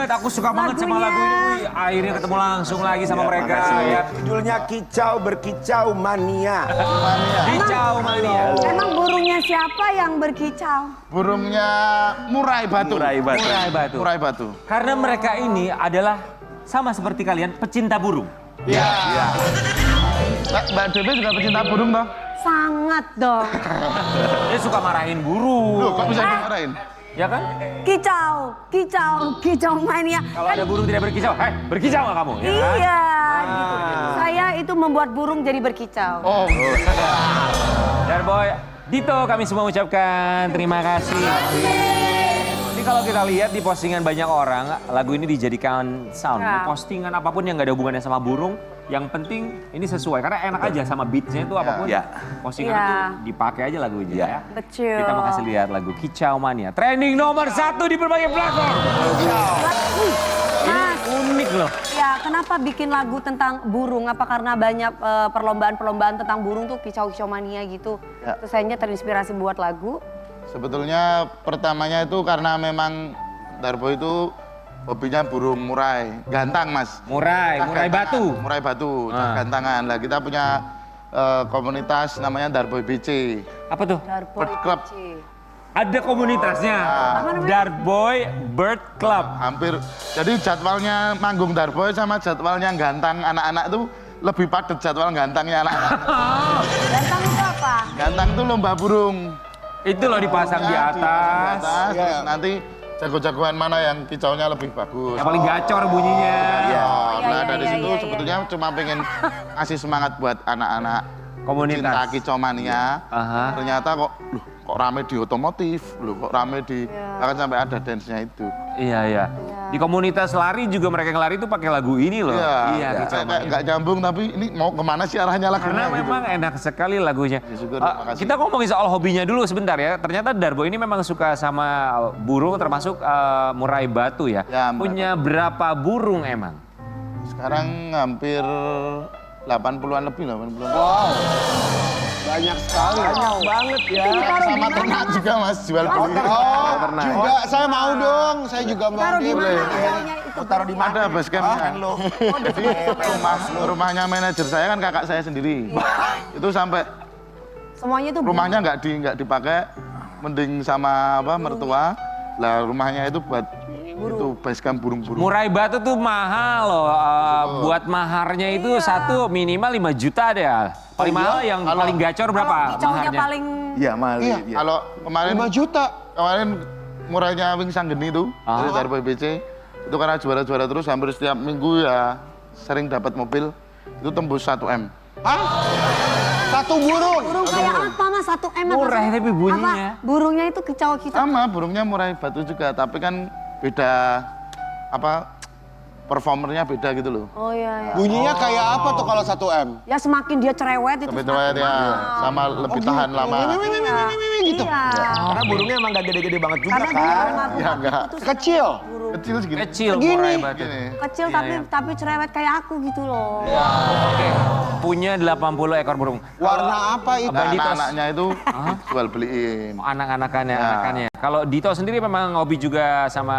banget, aku suka banget sama lagu ini. Wih, akhirnya ketemu langsung lagi sama mereka. Ya. Judulnya Kicau Berkicau Mania. Kicau Mania. Emang burungnya siapa yang berkicau? Burungnya murai batu. Murai batu. Karena mereka ini adalah sama seperti kalian, pecinta burung. Iya. Mbak Dewi juga pecinta burung toh? Sangat dong. Dia suka marahin burung. Loh, kok bisa dimarahin? Ya kan? Kicau mania. Kalau ada burung tidak berkicau, berkicau nggak kamu? Ya kan? Iya, gitu. Saya itu membuat burung jadi berkicau. Oh, Darboy, Dito kami semua ucapkan terima kasih. Ini kalau kita lihat di postingan banyak orang, lagu ini dijadikan sound. Ya. Postingan apapun yang nggak ada hubungannya sama burung, yang penting ini sesuai. Karena enak aja sama beatsnya itu apapun. Postingan itu dipakai aja lagunya ya. Betul. Kita mau kasih lihat lagu Kicau Mania. Trending nomor 1 di berbagai platform. Ini unik loh. Ya, kenapa bikin lagu tentang burung? Apa karena banyak perlombaan-perlombaan tentang burung tuh kicau-kicau mania gitu? Ya. Terus akhirnya terinspirasi buat lagu. sebetulnya pertamanya itu karena memang Darbo itu hobinya burung murai, gantang mas. Murai batu. Murai batu, gantangan. Lah kita punya komunitas namanya Darboy BC. Apa tuh? Bird Club. Ada komunitasnya. Darboy Bird Club. Hampir, jadi jadwalnya manggung Darboy sama jadwalnya gantang anak-anak itu lebih padat jadwal gantangnya anak-anak. Gantang itu apa? Gantang itu lomba burung. Itu loh dipasang di atas. Terus nanti jago-jagoan mana yang kicaunya lebih bagus. Yang paling gacor bunyinya. Nah dari situ sebetulnya cuma pengen ngasih semangat buat anak-anak Komunitas. cinta kicau mania. Aha. Ternyata kok rame di otomotif, kok rame di bahkan sampai ada dance-nya itu. Iya. Di komunitas lari juga mereka yang lari itu pakai lagu ini loh. Iya, Kicau Mania. nggak nyambung tapi ini mau kemana sih arahnya lagunya Karena memang enak sekali lagunya. Ya, syukur, terima kasih. Kita ngomongin soal hobinya dulu sebentar ya. Ternyata Darbo ini memang suka sama burung termasuk murai batu ya. Ya, murai Punya berapa burung emang? Sekarang hampir 80-an lebih, 80-an. Wow, banyak sekali. Banyak banget ya. Sama ternak juga mas, jual beli. Oh, juga saya mau dong, saya juga mau. Taruh di mana Boleh. kicaunya itu? Taruh di mana? Ada base campnya. Jadi rumahnya manajer saya kan kakak saya sendiri. Itu sampai Semuanya itu rumahnya nggak dipakai, mending sama mertua. Lah rumahnya itu buat itu base camp burung-burung. Murai batu tuh mahal loh. Buat maharnya itu satu minimal 5 juta deh. Paling mahal yang paling gacor berapa kicaunya maharnya? paling Iya, mahal. Iya. Iya. Kalau kemarin 5 juta. kemarin murahnya Wing Sanggeni itu dari Darboy BC itu karena juara-juara terus hampir setiap minggu ya sering dapat mobil itu tembus 1 M. Hah? Satu burung. burung kayak apa mas? 1 M atau Murah satu- tapi bunyinya. Apa? Burungnya itu kicau-kicau. Sama burungnya murai batu juga tapi kan beda performernya beda gitu loh. Oh iya. Bunyinya kayak apa tuh kalau 1 M? Ya semakin dia cerewet itu Lebih semakin tua ya mahal. sama lebih tahan lama. Gitu. Iya. Karena burungnya emang gak gede-gede banget juga Karena dia kan. rumah Ya, enggak. itu Kecil. Kecil segini. Kecil Segini. murai batu. Gini. kecil tapi cerewet kayak aku gitu loh. Oke. Punya 80 ekor burung. Warna apa itu? Nah, Ditos. anak-anaknya itu jual beliin. Anakannya. Kalau Dito sendiri memang hobi juga sama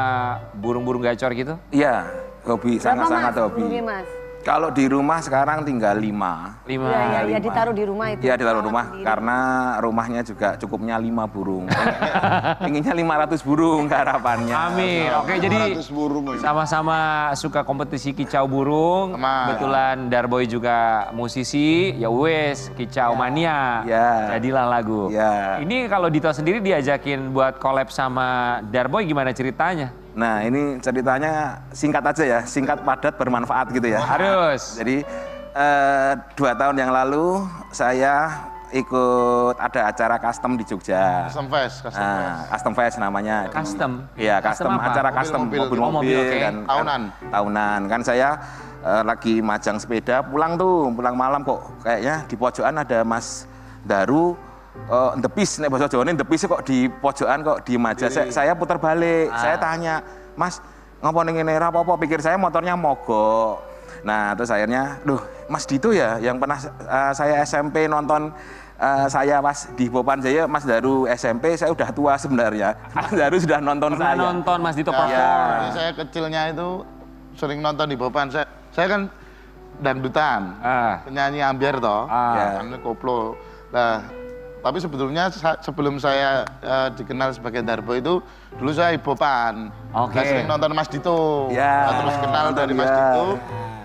burung-burung gacor gitu? Iya, hobi, Berapa sangat-sangat mas? hobi. Burungnya mas? Kalau di rumah sekarang tinggal 5. 5. Iya ditaruh di rumah itu. Iya, ditaruh rumah Sendiri. karena rumahnya juga cukupnya 5 burung. Inginnya 500 burung harapannya. Amin. Oke, jadi 500 burung ini. sama-sama suka kompetisi kicau burung. Sama. Kebetulan Darboy juga musisi, ya wes kicau mania. Ya. Jadilah lagu. Ya. Ini kalau Dito sendiri diajakin buat collab sama Darboy gimana ceritanya? Nah, ini ceritanya singkat aja ya, singkat padat bermanfaat gitu ya. Harus. Jadi 2 tahun yang lalu saya ikut ada acara custom di Jogja. Custom Fest, Custom Fest. Nah, Custom Fest namanya. Custom? Iya, Custom custom, apa? acara custom Mobil-mobil. mobil-mobil Oh, mobil, oke. dan Tahunan. Kan saya lagi majang sepeda pulang malam kok kayaknya di pojokan ada Mas Daru ndepis nek bahasa Jawa ini ndepis kok di pojokan kok diem aja. Saya putar balik. Saya tanya, "Mas, ngopo ning ngene ra apa-apa?" Pikir saya motornya mogok. Nah, terus akhirnya, "Duh, Mas Dito ya yang pernah saya SMP nonton saya pas di Popan Jaya, Mas Daru SMP, saya udah tua sebenarnya. Mas Daru sudah nonton Pernah saya. nonton Mas Dito Ya, perform. saya kecilnya itu sering nonton di Bopan. Saya kan dangdutan, penyanyi ambiar toh, Ah. kan koplo. Nah, tapi sebetulnya sebelum saya dikenal sebagai Darbo itu, dulu saya di Bopan. Oke. Saya sering nonton Mas Dito. Ya. Nah, terus kenal dari Mas Ya. Dito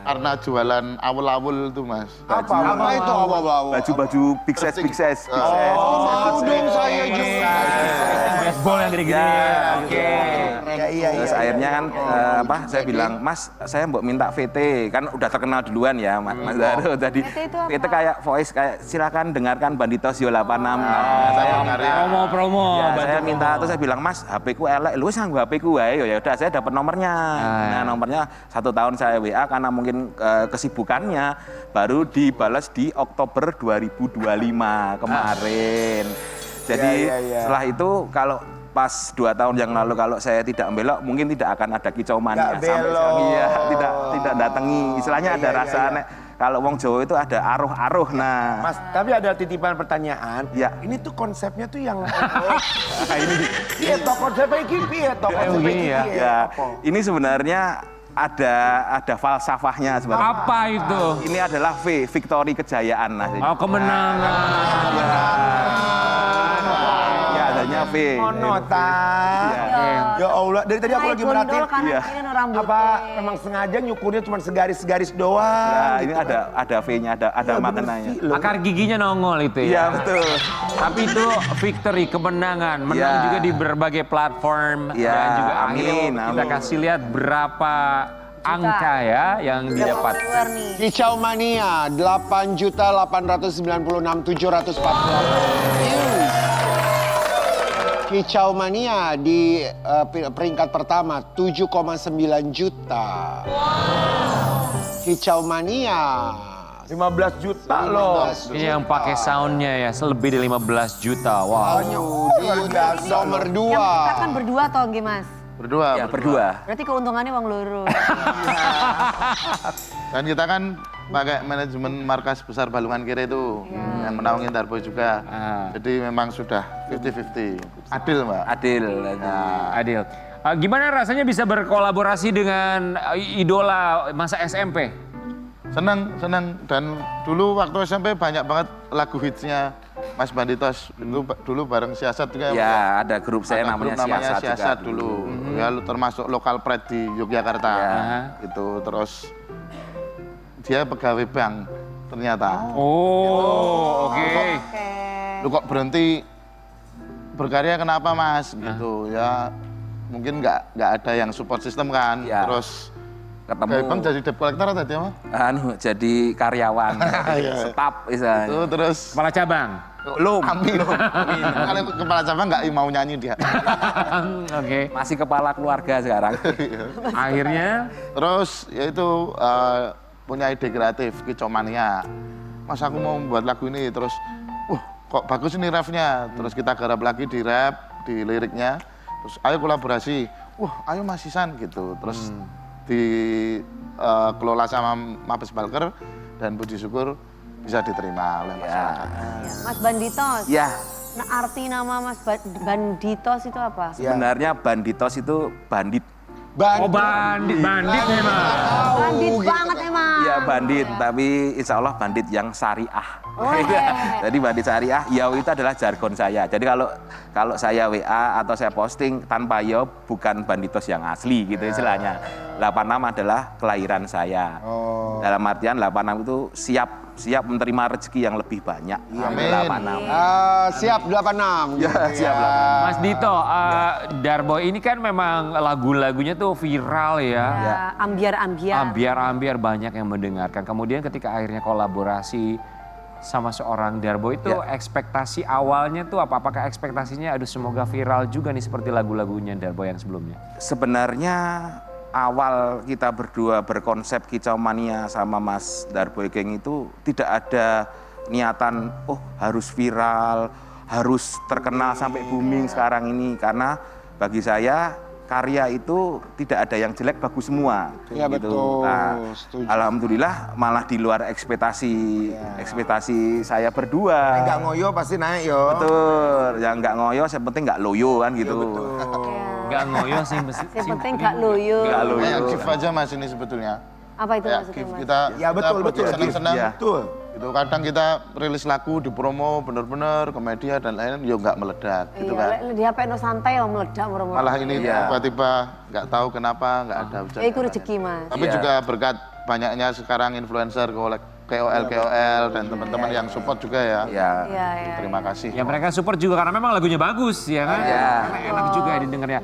karena jualan awul-awul tuh Mas. Apa itu awal-awal? Baju-baju big size, big size. Mau dong saya juga. Baseball yang gede-gede. Ya. Oke. Iya. Terus akhirnya kan saya bilang, Mas, saya mau minta VT, kan udah terkenal duluan ya Mas Daru. Jadi VT itu apa? VT kayak voice, kayak silakan dengarkan Bandito Sio 86. Nah, saya Promo-promo. ya, saya minta, terus saya bilang, Mas, HP ku elek, lu sanggup HP ku wae. Ya udah, saya dapat nomornya. Nah, nomornya 1 tahun saya WA karena mungkin kesibukannya baru dibalas di Oktober 2025 kemarin. Jadi setelah itu kalau pas 2 tahun yang lalu kalau saya tidak belok mungkin tidak akan ada kicau mania Nggak sampai belok. sekarang. Iya, tidak datangi. Istilahnya ada rasa nek, kalau wong Jawa itu ada aruh-aruh. Nah, Mas, tapi ada titipan pertanyaan. Ya. Ini tuh konsepnya tuh yang ini piye toh konsepnya iki piye toh konsepnya begini iki ya. piye? ya, Apa? ini sebenarnya ada falsafahnya sebenarnya. Apa itu? Ini adalah victory kejayaan. Nah, Oh, kemenangan. ya adanya V. Monotan. Ya Allah, dari tadi aku lagi merhatiin. kanan Iya. kiri rambutnya. Apa memang sengaja nyukurnya cuma segaris-segaris doang? Nah, gitu ini kan? ada V-nya, ada Iya, bener maknanya. sih, loh. Akar giginya nongol itu Iya, ya. betul. Tapi itu victory, kemenangan. Menang Iya. juga di berbagai platform. Iya, Dan juga amin, akhirnya kita amin. kasih lihat berapa angka ya yang didapat. Keluar nih. Kicau Mania 8.896.748 Kicau Mania di peringkat pertama 7,9 juta. Kicau Mania 15 juta loh. Ini yang pakai soundnya ya, lebih dari 15 juta. Wow. Luar biasa. nomor Yang 2. kita kan berdua toh Mas. Berdua. Ya, berdua. Berarti keuntungannya uang loro. Dan kita kan pakai manajemen markas besar Balungan Kiri itu yang menaungi Darbo juga. Jadi memang sudah 50-50. Adil, Mbak. Adil. Adil. Gimana rasanya bisa berkolaborasi dengan idola masa SMP? Senang. Dan dulu waktu SMP banyak banget lagu hitsnya Mas Banditos. Dulu bareng Siasat juga. Ya, ada grup saya Ada namanya grup Siasat, juga dulu. Ya, termasuk lokal pride di Yogyakarta. Ya. Gitu. Terus dia pegawai bank ternyata. Oh, oke. Lu kok berhenti berkarya kenapa Mas? Gitu ya. Mungkin nggak ada yang support system kan. Ya. Terus Ketemu. pegawai bank jadi debt collector tadi apa? Jadi karyawan, staf misalnya. Itu terus Kepala cabang. Belum. Amin. Kalau kepala cabang nggak mau nyanyi dia. Oke. Masih kepala keluarga sekarang. Akhirnya Terus yaitu punya ide kreatif Kicau Mania. Mas aku mau membuat lagu ini terus kok bagus ini refnya. Terus kita garap lagi di rap, di liriknya. Terus ayo kolaborasi. Ayo Mas Isan gitu. Terus dikelola sama Mabes Balker dan puji syukur bisa diterima oleh masyarakat. Mas Banditos. Ya, Nah, arti nama Mas Banditos itu apa? sebenarnya Banditos itu bandit. oh bandit memang. Bandit banget emang. Iya bandit, tapi insya Allah bandit yang syariah. Oh, iya. Jadi bandit syariah, yaw itu adalah jargon saya. Jadi kalau saya WA atau saya posting tanpa yaw bukan Banditos yang asli gitu istilahnya. 86 adalah kelahiran saya. Dalam artian 86 itu siap menerima rezeki yang lebih banyak. Amin. 86. Siap 86. Ya, siap 86. Mas Dito, Darbo ini kan memang lagu-lagunya tuh viral ya. Ya, ambiar-ambiar. Ambiar-ambiar banyak yang mendengarkan. Kemudian ketika akhirnya kolaborasi sama seorang Darbo itu ekspektasi awalnya tuh apa? Apakah ekspektasinya aduh semoga viral juga nih seperti lagu-lagunya Darbo yang sebelumnya? Sebenarnya awal kita berdua berkonsep Kicau Mania sama Mas Darbo Geng itu tidak ada niatan harus viral, harus terkenal sampai booming sekarang ini. Karena bagi saya karya itu tidak ada yang jelek, bagus semua. Iya, betul. Setuju. Alhamdulillah malah di luar ekspektasi saya berdua. Enggak ngoyo pasti naik yo. Betul, yang nggak ngoyo, yang penting nggak loyo kan gitu. Nggak ngoyo sih. Yang penting gak loyo. Nggak loyo. Kayak gift aja mas ini sebetulnya. Apa itu Kayak maksudnya gift Mas? kita. Ya betul, kita betul. Senang-senang. Iya. Betul. Itu kadang kita rilis lagu di promo bener-bener ke media dan lain-lain ya nggak meledak gitu kan. Iya, di HP no santai lo meledak murmur. Malah ini Iya. tiba-tiba nggak tahu kenapa nggak ada hujan. Ya itu rezeki Mas. Tapi juga berkat banyaknya sekarang influencer, KOL dan teman-teman yang support juga ya. Ya. Iya, iya. Terima kasih. Ya mereka support juga karena memang lagunya bagus ya kan. Iya. Karena enak juga didengarnya.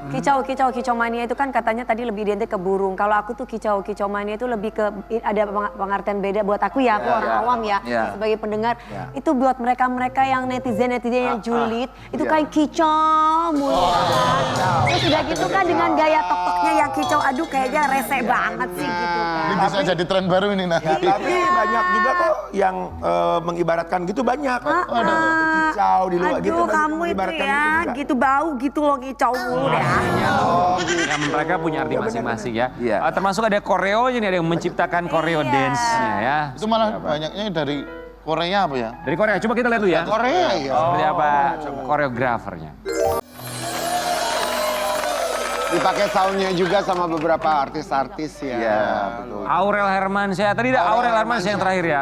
Kicau mania itu kan katanya tadi lebih identik ke burung. Kalau aku tuh kicau mania itu lebih ke ada pengertian beda buat aku ya, aku orang awam ya Ya. sebagai pendengar. Itu buat mereka yang netizen yang julid itu kayak kicau mulu. Terus udah gitu kan dengan gaya tok-toknya yang kicau, aduh kayaknya rese banget sih gitu kan. Ini bisa jadi tren baru ini nah. Tapi banyak juga kok yang mengibaratkan gitu banyak. Ada kicau di luar gitu. Aduh kamu itu mengibaratkan ya, juga. gitu bau gitu loh kicau mulu ya. Ya, mereka punya arti masing-masing ya. Iya. Termasuk ada koreonya nih, ada yang menciptakan koreo dance-nya ya. Itu malah banyaknya dari Korea apa ya? Dari Korea, coba kita lihat dulu ya. Korea ya. Seperti apa koreografernya. Dipakai soundnya juga sama beberapa artis-artis ya. Iya, betul. Aurel Hermansyah, tadi ada Aurel Hermansyah yang terakhir ya.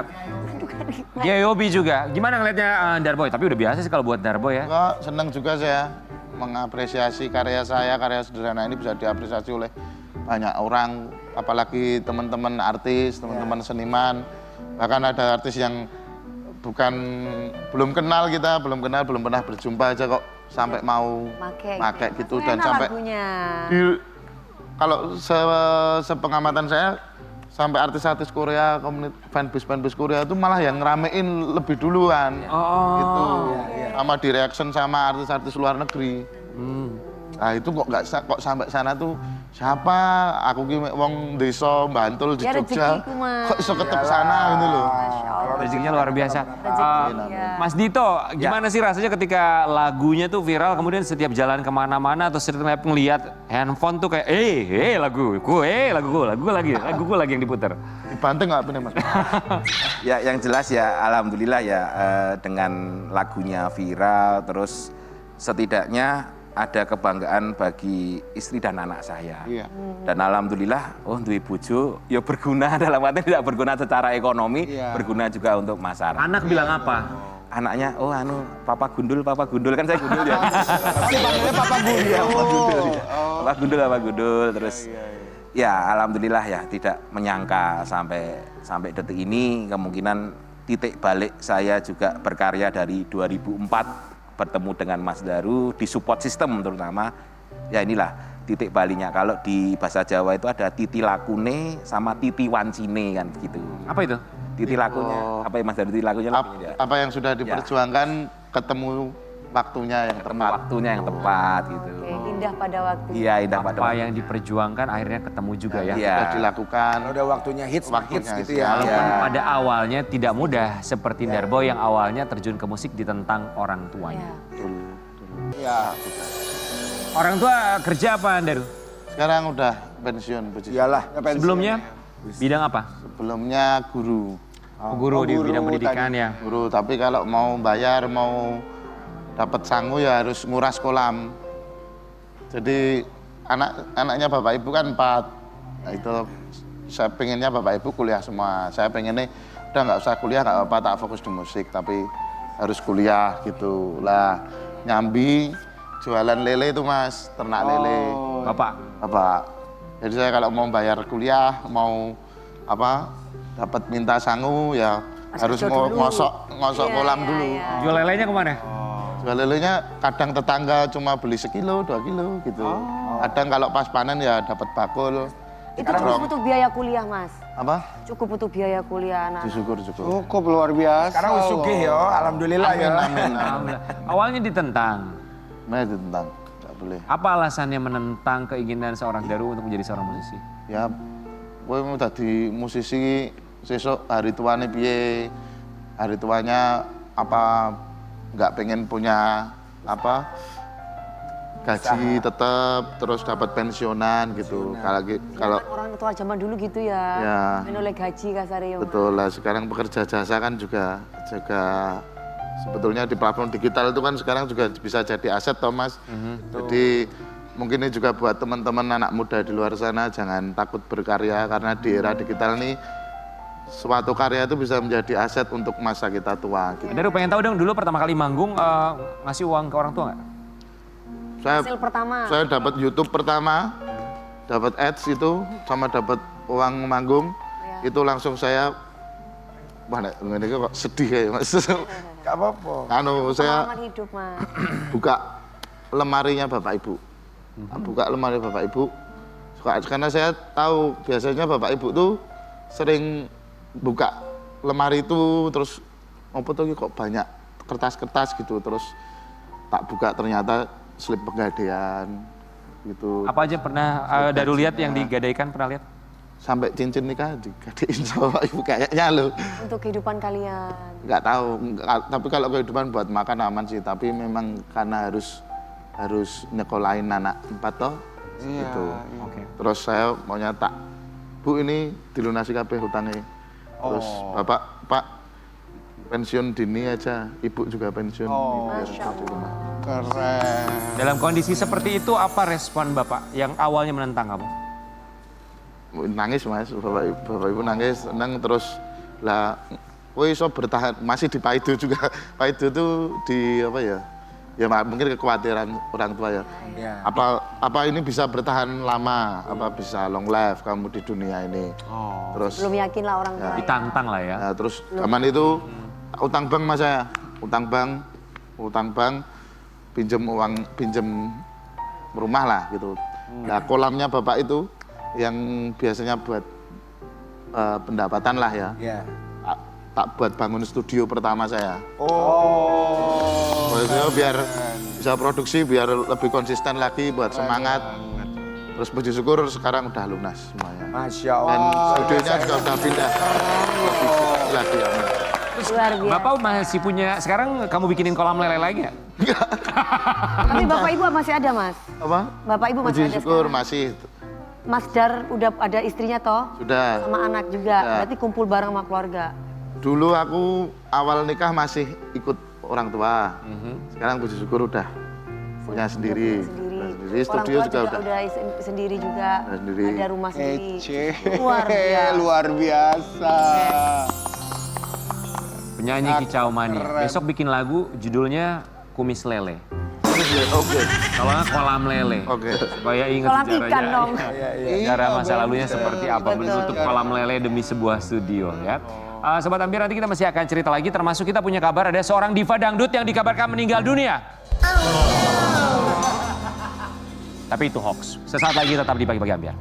Yobi juga. Gimana ngelihatnya Darboy? Tapi udah biasa sih kalau buat Darboy ya. Enggak, senang juga saya mengapresiasi karya saya, karya sederhana ini bisa diapresiasi oleh banyak orang, apalagi teman-teman artis, teman-teman seniman. Bahkan ada artis yang belum kenal kita, belum pernah berjumpa aja kok sampai mau make gitu dan Enak sampai lagunya. kalau sepengamatan saya sampai artis-artis Korea, fanbase Korea itu malah yang ngeramein lebih duluan. Gitu. Sama di reaction sama artis-artis luar negeri. Nah itu kok sampai sana tuh siapa? Aku ki wong desa Bantul di Ya, Jogja. rezekiku, Mas. Kok iso ketemu sana gitu loh. Rezekinya luar biasa. Rezekinya. Mas Dito, gimana sih rasanya ketika lagunya tuh viral, kemudian setiap jalan kemana-mana atau setiap ngeliat handphone tuh kayak, laguku lagi yang diputer. Dibanting nggak bener mas? Ya yang jelas ya alhamdulillah ya dengan lagunya viral terus setidaknya ada kebanggaan bagi istri dan anak saya. Iya. Dan alhamdulillah duwe bojo ya berguna dalam arti tidak berguna secara ekonomi, berguna juga untuk masyarakat. Anak bilang apa? Anaknya papa gundul kan saya gundul ya. Panggilnya Papa Gundul. Iya, Papa gundul terus ya alhamdulillah ya tidak menyangka sampai detik ini kemungkinan titik balik saya juga berkarya dari 2004 bertemu dengan Mas Daru di support system terutama ya inilah titik baliknya. Kalau di bahasa Jawa itu ada titi lakune sama titi wancine kan gitu. Apa itu? Titi lakunya apa ya Mas Daru, titi lakunya Apa yang sudah diperjuangkan ketemu waktunya yang tepat. waktunya yang tepat gitu. Oke, indah pada waktu. Iya, indah pada Apa yang diperjuangkan akhirnya ketemu juga ya. Iya. Sudah dilakukan. Udah waktunya hits gitu ya. Walaupun pada awalnya tidak mudah seperti Darboy yang awalnya terjun ke musik ditentang orang tuanya. Ya. Orang tua kerja apa Daru? Sekarang udah pensiun. puji. Iyalah. Sebelumnya bidang apa? Sebelumnya guru. Guru di guru bidang pendidikan ya. Guru, tapi kalau mau bayar, mau dapat sangu ya harus nguras kolam. Jadi anaknya bapak ibu kan 4. Nah itu saya pengennya bapak ibu kuliah semua. Saya pengennya udah nggak usah kuliah nggak apa-apa, tak fokus di musik, tapi harus kuliah gitu. Lah nyambi jualan lele itu mas, ternak lele. Bapak. Jadi saya kalau mau bayar kuliah, mau dapat minta sangu ya harus ngosok kolam dulu. Jual lelenya kemana? Jual lelenya kadang tetangga cuma beli 1 kilo, 2 kilo gitu. Kadang kalau pas panen ya dapat bakul. Itu cukup untuk biaya kuliah Mas? Apa? Cukup untuk biaya kuliah anak. Syukur. Cukup luar biasa. Sekarang wis sugih ya, alhamdulillah ya. Amin. Alhamdulillah. Awalnya ditentang. Nah itu tentang nggak boleh. Apa alasannya menentang keinginan seorang Daru untuk menjadi seorang musisi? Ya, gue mau tadi musisi sesuk hari tuanya piye, hari tuanya apa nggak pengen punya gaji tetap, terus dapat pensiunan gitu. Kalau Orang tua zaman dulu gitu ya, Ya. menoleh gaji kasarnya. betul lah, sekarang pekerja jasa kan juga sebetulnya di platform digital itu kan sekarang juga bisa jadi aset, Thomas. Jadi mungkin ini juga buat teman-teman anak muda di luar sana, jangan takut berkarya karena di era digital ini suatu karya itu bisa menjadi aset untuk masa kita tua. Gitu. Daru pengen tahu dong, dulu pertama kali manggung ngasih uang ke orang tua nggak? Hasil pertama. Saya dapat YouTube pertama, dapat ads itu, sama dapat uang manggung, itu langsung saya, wah ini kok sedih ya Mas. Gak apa-apa. Saya Pengalaman hidup, Mas. buka lemarinya Bapak Ibu. Buka lemari Bapak Ibu, karena saya tahu biasanya Bapak Ibu tuh sering buka lemari itu, terus apa tuh kok banyak kertas-kertas gitu, terus tak buka ternyata slip pegadaian gitu. Apa aja pernah Daru lihat yang digadaikan, pernah lihat? Sampai cincin nikah digadein sama Bapak Ibu kayaknya loh. Untuk kehidupan kalian. Nggak tahu, tapi kalau kehidupan buat makan aman sih, tapi memang karena harus nyekolahin anak 4 toh gitu. Oke. Terus saya maunya tak, Bu ini dilunasi kabeh hutangnya. Terus Pak pensiun dini aja, Ibu juga pensiun. Masya Allah. Keren. Dalam kondisi seperti itu apa respon Bapak yang awalnya menentang kamu? Nangis Mas, Bapak Ibu nangis, senang terus lah. Woi so bertahan, masih di Paido juga. Paido tuh di apa ya? Ya mungkin kekhawatiran orang tua ya. Apa ini bisa bertahan lama? Apa bisa long life kamu di dunia ini? Terus Belum yakin lah orang tua. Ditantang lah ya. ya, terus zaman itu utang bank Mas saya, utang bank, pinjem rumah lah gitu. Nah kolamnya Bapak itu yang biasanya buat pendapatan lah ya. Tak buat bangun studio pertama saya. Maksudnya biar bisa produksi, biar lebih konsisten lagi, buat semangat. Terus puji syukur sekarang udah lunas semuanya. Masya Dan Allah. studionya juga udah pindah. Lagi ya. Luar biasa. Bapak masih punya, sekarang kamu bikinin kolam lele lagi nggak? Tapi Bapak Ibu masih ada, Mas? Apa? Bapak Ibu masih Puji ada syukur sekarang? masih. Mas Dar udah ada istrinya toh? Sudah. Sama anak juga. Ya. Berarti kumpul bareng sama keluarga. Dulu aku awal nikah masih ikut orang tua. Sekarang puji syukur udah punya sendiri. Sendiri. Studio Orang tua juga udah. sendiri juga. Udah sendiri. Ada rumah sendiri. Ece. Luar biasa. Luar biasa. Penyanyi Kicau Mania. Besok bikin lagu judulnya Kumis Lele. Oke. Kalau nggak kolam lele. Oke. Supaya ingat Kolam sejarahnya. ikan dong. Sejarah masa lalunya seperti apa Betul. menutup kolam lele demi sebuah studio ya. Sobat Ampir, nanti kita masih akan cerita lagi, termasuk kita punya kabar ada seorang diva dangdut yang dikabarkan meninggal dunia. Tapi itu hoax. Sesaat lagi tetap di Pagi-Pagi Ampir.